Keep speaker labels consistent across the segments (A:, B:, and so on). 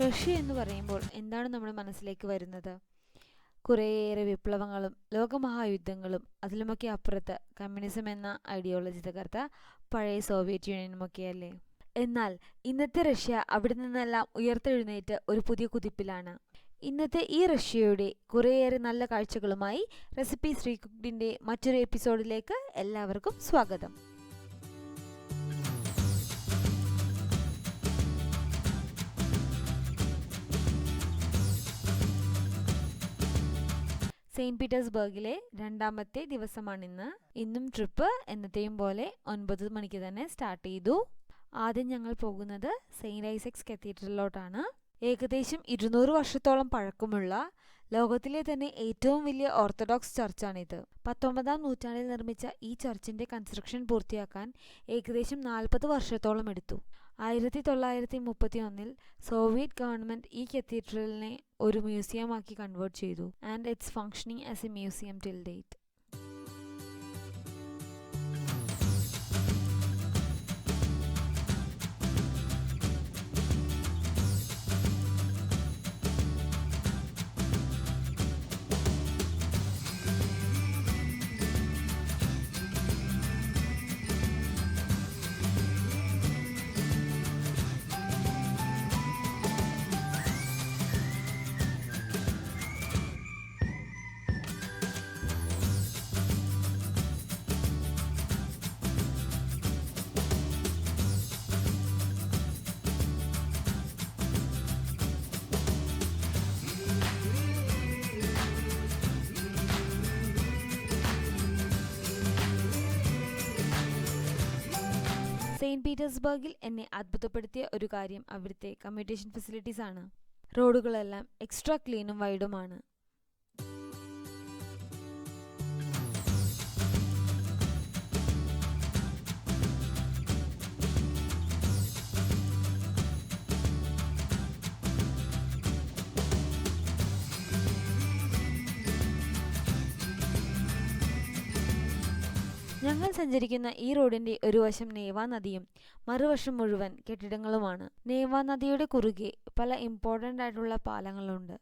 A: Russia എന്ന് പറയുമ്പോൾ എന്താണ് നമ്മുടെ മനസ്സിലേക്ക് വരുന്നത്? കുറേയേറെ വിപ്ലവങ്ങളും ലോകമഹായുദ്ധങ്ങളും അതിലുമൊക്കെ അപ്പുറത്ത് കമ്മ്യൂണിസം എന്ന ഐഡിയോളജി തകർത്ത പഴയ സോവിയറ്റ് യൂണിയനുമൊക്കെയല്ലേ? എന്നാൽ ഇന്നത്തെ റഷ്യ അവിടെ നിന്നെല്ലാം ഉയർത്തെഴുന്നേറ്റ് ഒരു പുതിയ കുതിപ്പിലാണ്. ഇന്നത്തെ ഈ റഷ്യയുടെ കുറേയേറെ നല്ല കാഴ്ചകളുമായി റെസിപ്പി ശ്രീ കുക്കിൻ്റെ മറ്റൊരു എപ്പിസോഡിലേക്ക് എല്ലാവർക്കും സ്വാഗതം. സെയിന്റ് പീറ്റേഴ്സ്ബർഗിലെ രണ്ടാമത്തെ ദിവസമാണിന്ന്. ഇന്നും ട്രിപ്പ് എന്നത്തെയും പോലെ 9 മണിക്ക് തന്നെ സ്റ്റാർട്ട് ചെയ്തു. ആദ്യം ഞങ്ങൾ പോകുന്നത് സെയിന്റ് ഐസക്സ് കത്തീഡ്രലിലോട്ടാണ്. ഏകദേശം 200 വർഷത്തോളം പഴക്കമുള്ള ലോകത്തിലെ തന്നെ ഏറ്റവും വലിയ ഓർത്തഡോക്സ് ചർച്ചാണിത്. 19-ാം നൂറ്റാണ്ടിൽ നിർമ്മിച്ച ഈ ചർച്ചിന്റെ കൺസ്ട്രക്ഷൻ പൂർത്തിയാക്കാൻ ഏകദേശം 40 വർഷത്തോളം എടുത്തു. 1931-ൽ സോവിയറ്റ് ഗവൺമെന്റ് ഈ കത്തീഡ്രലിനെ ഒരു മ്യൂസിയമാക്കി കൺവേർട്ട് ചെയ്തു. And it's functioning as a museum till date. Saint പീറ്റേഴ്സ്ബർഗിൽ എന്നെ അത്ഭുതപ്പെടുത്തിയ ഒരു കാര്യം അവിടുത്തെ കമ്മ്യൂട്ടേഷൻ ഫെസിലിറ്റീസ് ആണ്. റോഡുകളെല്ലാം എക്സ്ട്രാ ക്ലീനും വൈഡുമാണ്. ഞങ്ങൾ സഞ്ചരിക്കുന്ന ഈ റോഡിന്റെ ഒരു വശം നേവ നദിയും മറുവശം മുഴുവൻ കെട്ടിടങ്ങളുമാണ്. നേവ നദിയുടെ കുറുകെ പല ഇമ്പോർട്ടൻ്റ് ആയിട്ടുള്ള പാലങ്ങളുണ്ട്.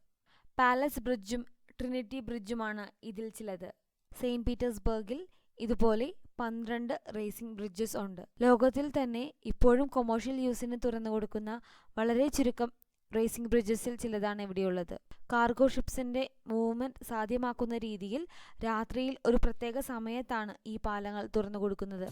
A: പാലസ് ബ്രിഡ്ജും ട്രിനിറ്റി ബ്രിഡ്ജുമാണ് ഇതിൽ ചിലത്. സെയിന്റ് പീറ്റേഴ്സ്ബർഗിൽ ഇതുപോലെ 12 റേസിംഗ് ബ്രിഡ്ജസ് ഉണ്ട്. ലോകത്തിൽ തന്നെ ഇപ്പോഴും കൊമേഴ്ഷ്യൽ യൂസിന് തുറന്നു കൊടുക്കുന്ന വളരെ ചുരുക്കം റേസിംഗ് ബ്രിഡ്ജസിൽ ചിലതാണ് ഇവിടെയുള്ളത്. കാർഗോ ഷിപ്സിന്റെ മൂവ്മെന്റ് സാധ്യമാക്കുന്ന രീതിയിൽ രാത്രിയിൽ ഒരു പ്രത്യേക സമയത്താണ് ഈ പാലങ്ങൾ തുറന്നു കൊടുക്കുന്നത്.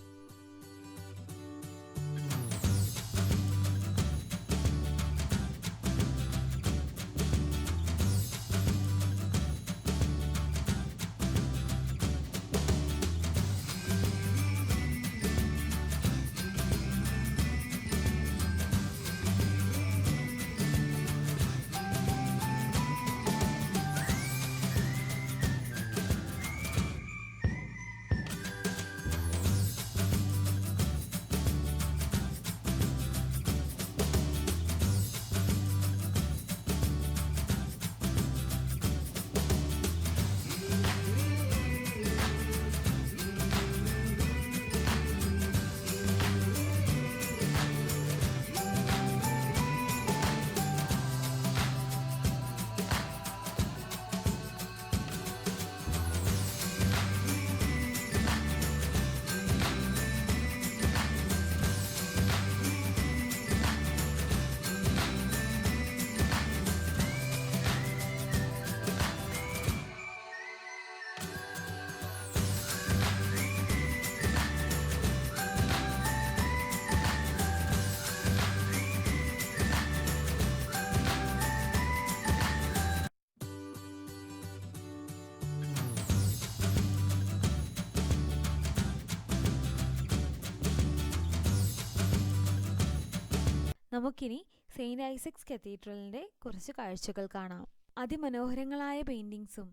A: നമുക്കിനി സെയിന്റ് ഐസക്സ് കത്തീഡ്രലിന്റെ കുറച്ച് കാഴ്ചകൾ കാണാം. അതിമനോഹരങ്ങളായ പെയിന്റിങ്സും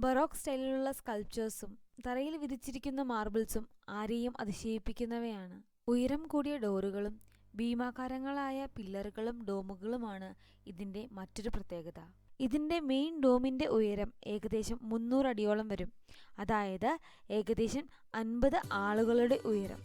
A: ബറോക്ക് സ്റ്റൈലിലുള്ള സ്കൾപ്ചേഴ്സും തറയിൽ വിരിച്ചിരിക്കുന്ന മാർബിൾസും ആരെയും അതിശയിപ്പിക്കുന്നവയാണ്. ഉയരം കൂടിയ ഡോറുകളും ഭീമാകാരങ്ങളായ പില്ലറുകളും ഡോമുകളുമാണ് ഇതിന്റെ മറ്റൊരു പ്രത്യേകത. ഇതിന്റെ മെയിൻ ഡോമിന്റെ ഉയരം ഏകദേശം 300 അടിയോളം വരും. അതായത് ഏകദേശം 50 ആളുകളുടെ ഉയരം.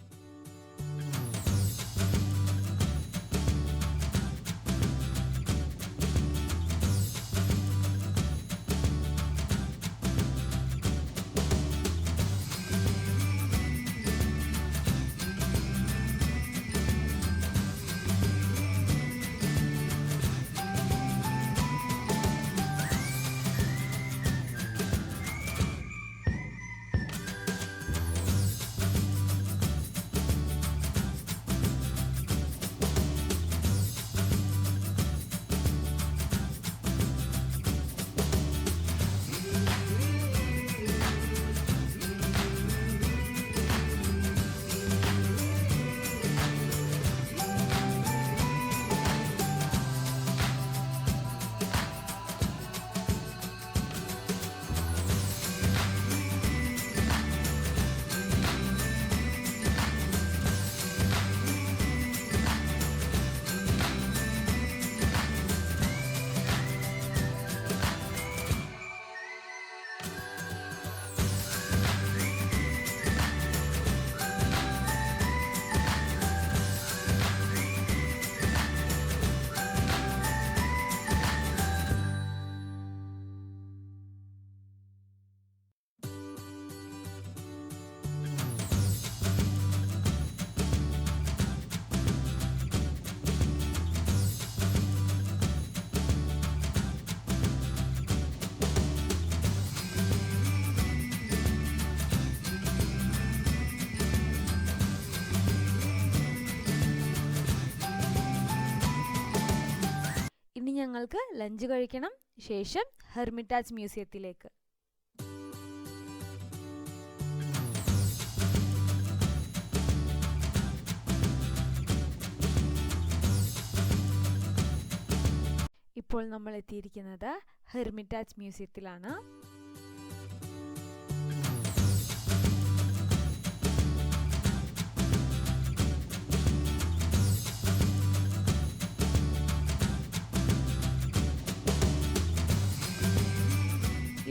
A: നിങ്ങൾക്ക് ലഞ്ച് കഴിക്കണം. ശേഷം ഹെർമിറ്റാജ് മ്യൂസിയത്തിലേക്ക്. ഇപ്പോൾ നമ്മൾ എത്തിയിരിക്കുന്നത് ഹെർമിറ്റാജ് മ്യൂസിയത്തിലാണ്.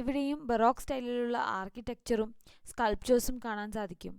A: ഇവിടെയും ബറോക്ക് സ്റ്റൈലിലുള്ള ആർക്കിടെക്ചറും സ്കൾപ്ചേഴ്സും കാണാൻ സാധിക്കും.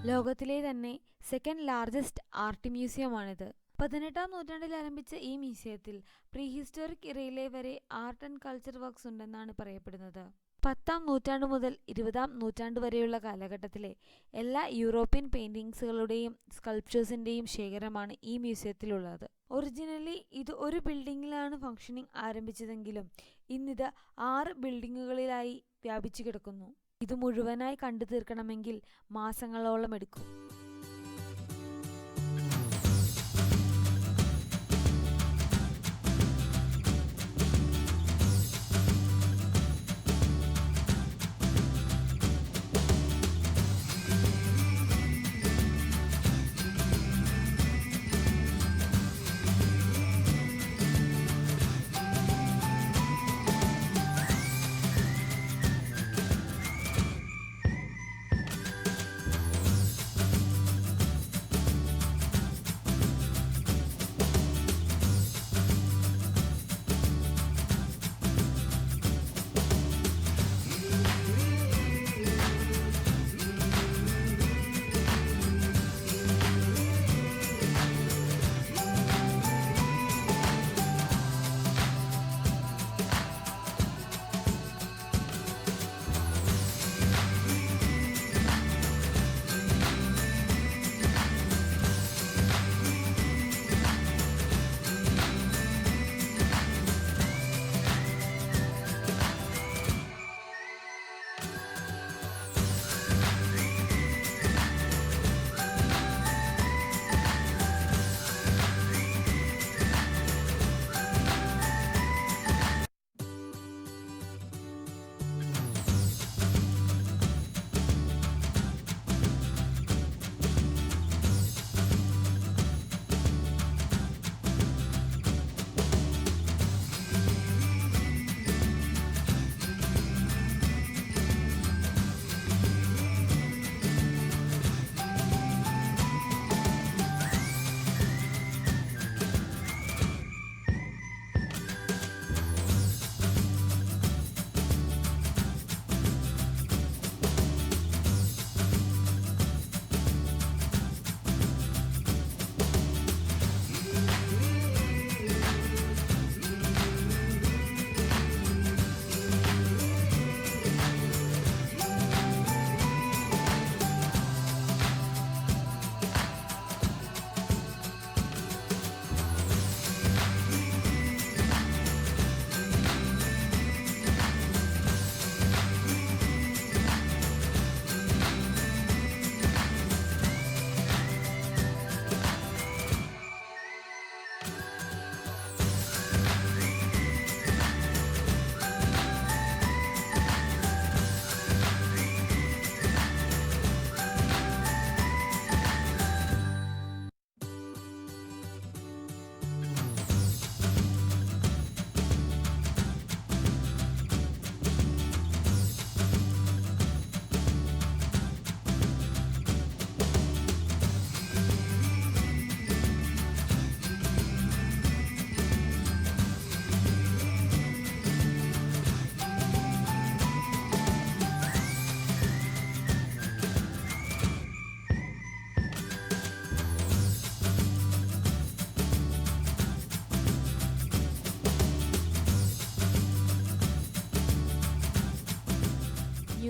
A: ലോകത്തിലെ തന്നെ സെക്കൻഡ് ലാർജസ്റ്റ് ആർട്ട് മ്യൂസിയമാണിത്. 18-ാം നൂറ്റാണ്ടിൽ ആരംഭിച്ച ഈ മ്യൂസിയത്തിൽ പ്രീഹിസ്റ്റോറിക് ഇറയിലെ വരെ ആർട്ട് ആൻഡ് കൾച്ചർ വർക്ക്സ് ഉണ്ടെന്നാണ് പറയപ്പെടുന്നത്. 10-ാം നൂറ്റാണ്ട് മുതൽ 20-ാം നൂറ്റാണ്ട് വരെയുള്ള കാലഘട്ടത്തിലെ എല്ലാ യൂറോപ്യൻ പെയിന്റിങ്സുകളുടെയും സ്കൾപ്ചേഴ്സിൻ്റെയും ശേഖരമാണ് ഈ മ്യൂസിയത്തിലുള്ളത്. ഒറിജിനലി ഇത് ഒരു ബിൽഡിങ്ങിലാണ് ഫംഗ്ഷനിങ് ആരംഭിച്ചതെങ്കിലും ഇന്നിത് 6 ബിൽഡിങ്ങുകളിലായി വ്യാപിച്ചു കിടക്കുന്നു. ഇത് മുഴുവനായി കണ്ടു തീർക്കണമെങ്കിൽ മാസങ്ങളോളം എടുക്കും.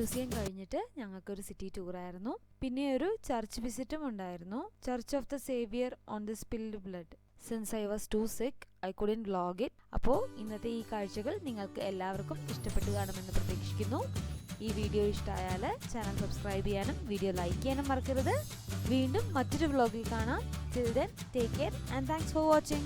A: മ്യൂസിയം കഴിഞ്ഞിട്ട് ഞങ്ങൾക്കൊരു സിറ്റി ടൂറായിരുന്നു. പിന്നെ ഒരു ചർച്ച് വിസിറ്റും ഉണ്ടായിരുന്നു. Church of the Saviour on the Spilled Blood. Since I was too sick I couldn't vlog it. അപ്പോൾ ഇന്നത്തെ ഈ കാഴ്ചകൾ നിങ്ങൾക്ക് എല്ലാവർക്കും ഇഷ്ടപ്പെട്ടു കാണുമെന്ന് പ്രതീക്ഷിക്കുന്നു. ഈ വീഡിയോ ഇഷ്ടമായാൽ ചാനൽ സബ്സ്ക്രൈബ് ചെയ്യാനും വീഡിയോ ലൈക്ക് ചെയ്യാനും മറക്കരുത്. വീണ്ടും മറ്റൊരു വ്ലോഗിൽ കാണാം. Till then, take care and thanks for watching.